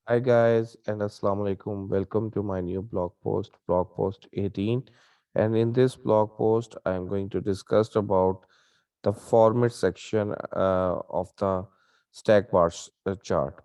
Hi guys and Assalamu alaikum. Welcome to my new blog post 18. And in this blog post, I am going to discuss about the format section of the stack bars chart,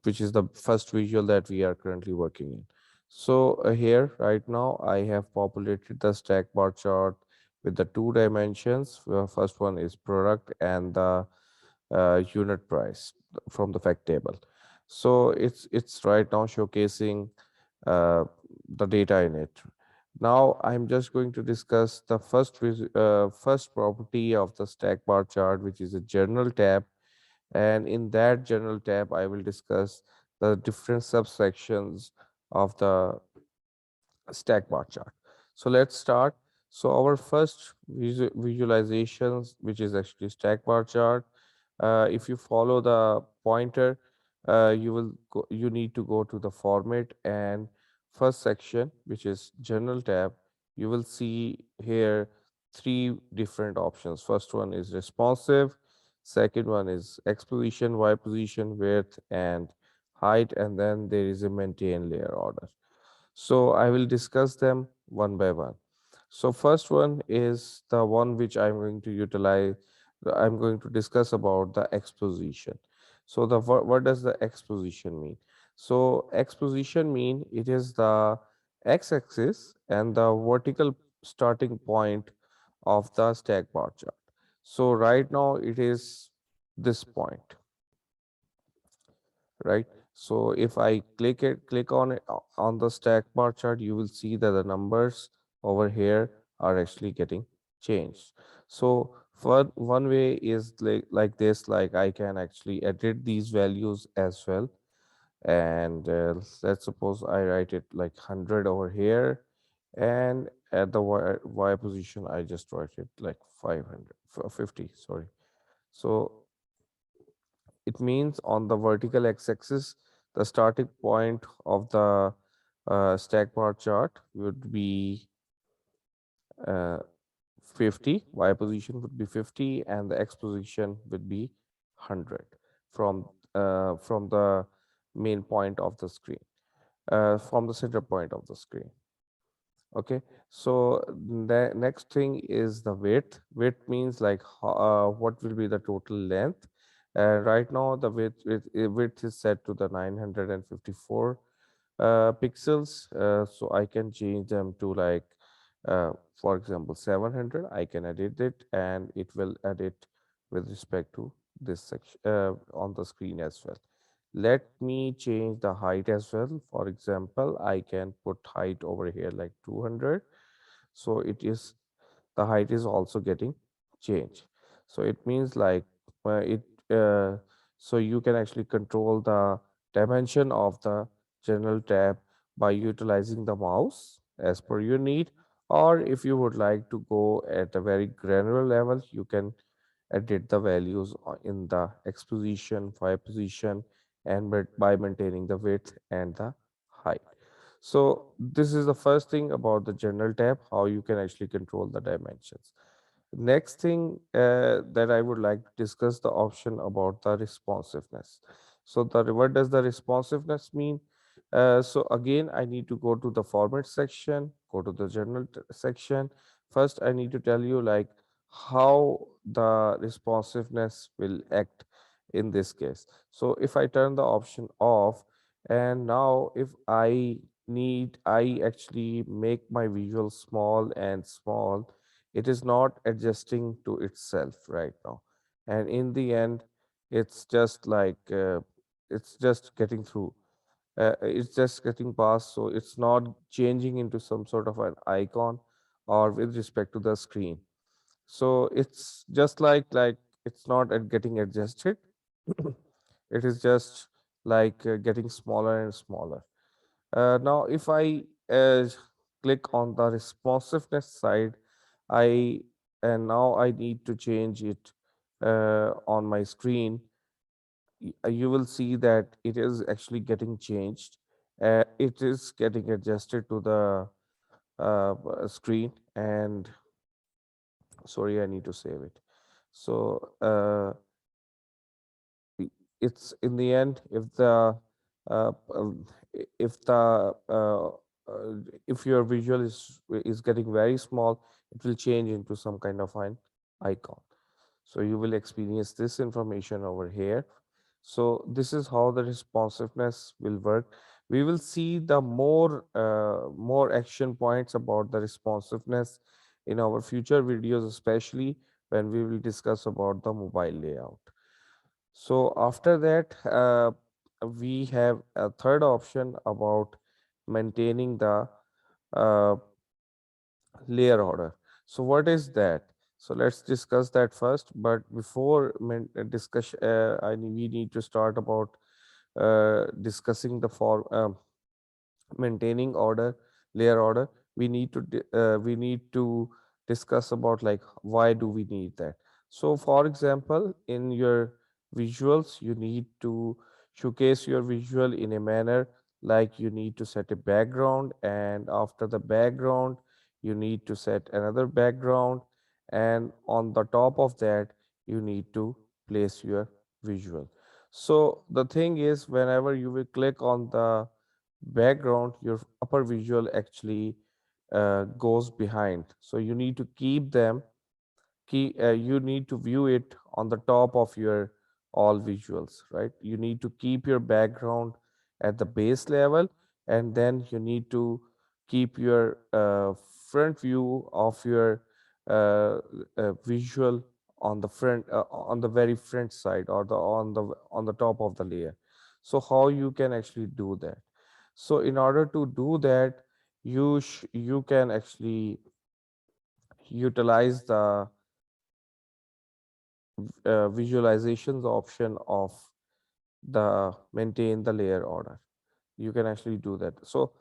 which is the first visual that we are currently working in. So here right now, I have populated the stack bar chart with the two dimensions. First one is product and the unit price from the fact table. So it's right now showcasing uh, the data in it. Now I'm just going to discuss the first property of the stack bar chart, which is a general tab. And in that general tab, I will discuss the different subsections of the stack bar chart. So let's start. So our first visualizations, which is actually stack bar chart, if you follow the pointer, you need to go to the format and first section, which is general tab. You will see here three different options. First one is responsive, second one is X position, Y position, width, and height, and then there is a maintain layer order. So I will discuss them one by one. So first one is the one which I'm going to utilize. I'm going to discuss about the exposition. So what does the exposition mean? So exposition mean it is the x-axis and the vertical starting point of the stack bar chart. So right now it is this point, right? So if I click on it on the stack bar chart, you will see that the numbers over here are actually getting changed. So for one way is like this, like I can actually edit these values as well. And let's suppose I write it like 100 over here, and at the y position, I just write it like 500, 50, sorry. So it means on the vertical x-axis, the starting point of the stack bar chart would be uh, 50, y position would be 50, and the x position would be 100 from the main point of the screen, from the center point of the screen. Okay, so the next thing is the width. Width means like what will be the total length. Right now, the width is set to the 954 pixels. So I can change them to like, for example, 700. I can edit it, and it will edit with respect to this section on the screen as well. Let me change the height as well. For example, I can put height over here like 200. So it is the height is also getting changed. So it means like it so you can actually control the dimension of the general tab by utilizing the mouse as per your need, or if you would like to go at a very granular level, you can edit the values in the X position, Y position, and by maintaining the width and the height. So this is the first thing about the general tab, how you can actually control the dimensions. Next thing that I would like to discuss the option about the responsiveness. So what does the responsiveness mean? So again, I need to go to the format section, go to the general section. First, I need to tell you like how the responsiveness will act in this case. So if I turn the option off, and now if I actually make my visual small and small, it is not adjusting to itself right now, and in the end it's just like it's just getting through, it's just getting past, so it's not changing into some sort of an icon or with respect to the screen. So it's just like it's not getting adjusted. It is just like getting smaller and smaller. Now, if I click on the responsiveness side, I and now I need to change it on my screen. You will see that it is actually getting changed. It is getting adjusted to the screen, and sorry, I need to save it. So it's in the end, if the If the if your visual is getting very small, it will change into some kind of an icon. So you will experience this information over here. So this is how the responsiveness will work. We will see the more action points about the responsiveness in our future videos, especially when we will discuss about the mobile layout. So after that, we have a third option about maintaining the uh, layer order. So what is that? So let's discuss that first. But before discuss, we need to start about discussing the maintaining order, layer order. We need to discuss about like why do we need that. So for example, in your visuals, you need to showcase your visual in a manner like you need to set a background, and after the background you need to set another background, and on the top of that you need to place your visual. So the thing is, whenever you will click on the background, your upper visual actually goes behind. So you need to keep them, you need to view it on the top of your all visuals, right? You need to keep your background at the base level, and then you need to keep your front view of your uh, visual on the front, on the very front side, or the on the top of the layer. So how you can actually do that? So in order to do that, you can actually utilize the visualizations option of the maintain the layer order. You can actually do that. So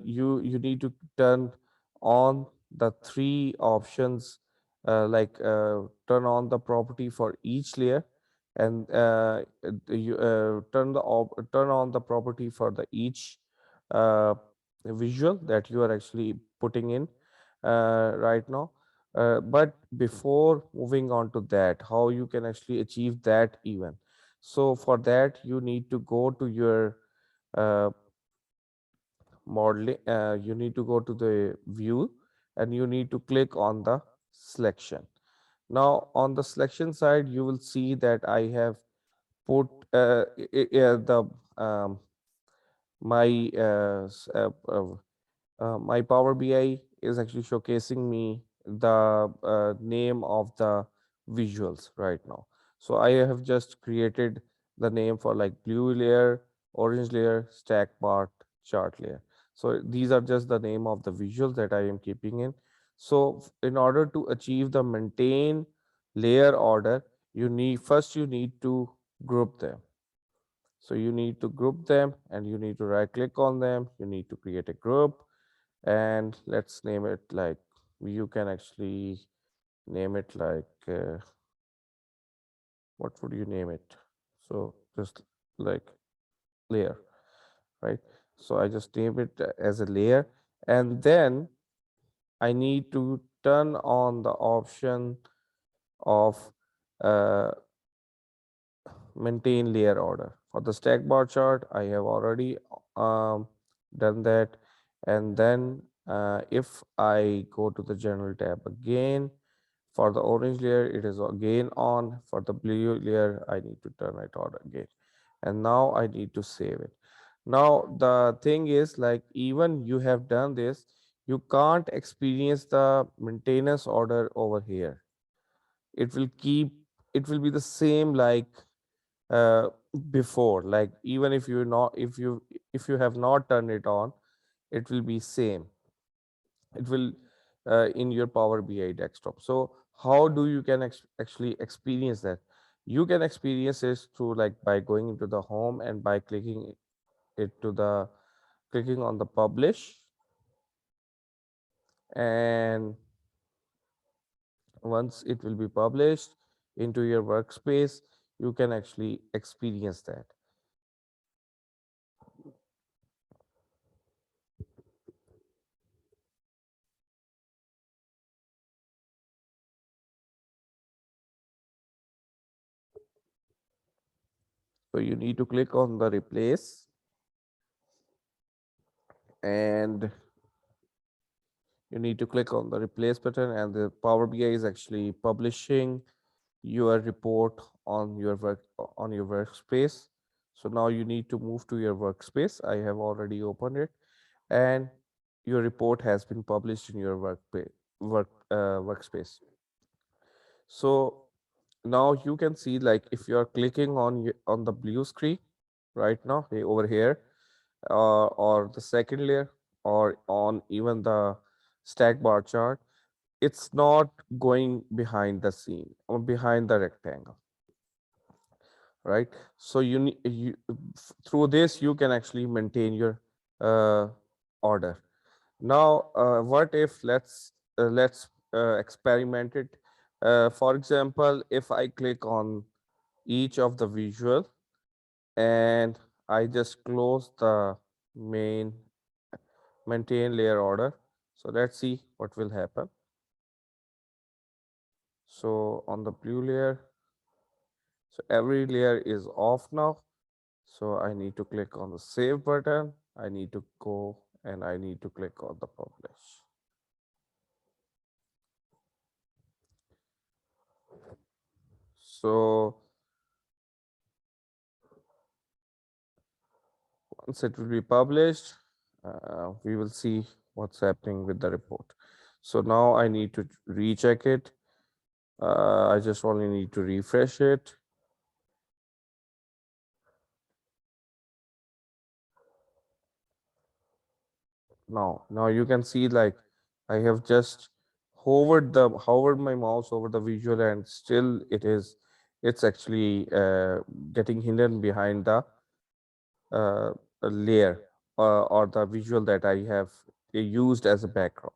you need to turn on the three options, turn on the property for each layer, and you turn on the property for the each uh, visual that you are actually putting in right now. But before moving on to that, how you can actually achieve that even. So for that, you need to go to your uh, modeling, you need to go to the view, and you need to click on the selection. Now on the selection side, you will see that I have put the my my Power BI is actually showcasing me the name of the visuals right now. So I have just created the name for like blue layer, orange layer, stack part, chart layer. So these are just the name of the visuals that I am keeping in. So in order to achieve the maintain layer order, you need to group them. So you need to group them, and you need to right click on them. You need to create a group, and let's name it like, you can actually name it like what would you name it? So just like layer, right? So I just name it as a layer, and then I need to turn on the option of uh, maintain layer order. For the stack bar chart, I have already um, done that. And then if I go to the general tab again, for the orange layer, it is again on. For the blue layer, I need to turn it on again. And now I need to save it. Now, the thing is, like, even you have done this, you can't experience the maintenance order over here. It will keep, it will be the same like uh, before. Like, even if you not, if you have not turned it on, it will be same. It will in your Power BI desktop. So how do you can actually experience that? You can experience it through like by going into the home and by clicking it to the clicking on the publish, and once it will be published into your workspace, you can actually experience that. So you need to click on the replace, and you need to click on the replace button, and the Power BI is actually publishing your report on your workspace. So now you need to move to your workspace. I have already opened it, and your report has been published in your workspace. So now you can see, like, if you are clicking on on the blue screen right now, over here, or the second layer, or on even the stack bar chart, it's not going behind the scene or behind the rectangle, right? So through this you can actually maintain your uh, order. Now what if, let's experiment it. For example, if I click on each of the visual and I just close the main maintain layer order, so let's see what will happen. So on the blue layer, so every layer is off now. So I need to click on the save button. I need to go and I need to click on the publish. So once it will be published, we will see what's happening with the report. So now I need to recheck it. I just only need to refresh it. Now you can see, like, I have just hovered my mouse over the visual, and still it's actually getting hidden behind the layer, or the visual that I have used as a background.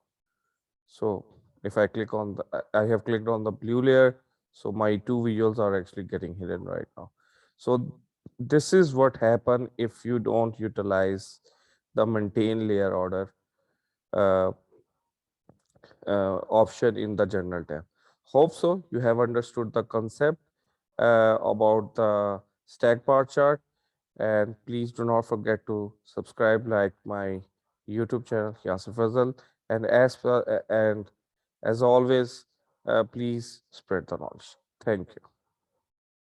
So if I click on I have clicked on the blue layer, so my two visuals are actually getting hidden right now. So this is what happen if you don't utilize the maintain layer order uh, option in the general tab. Hope so you have understood the concept about the stack bar chart, and please do not forget to subscribe, like my YouTube channel YasirFazal, and and as always, please spread the knowledge. Thank you.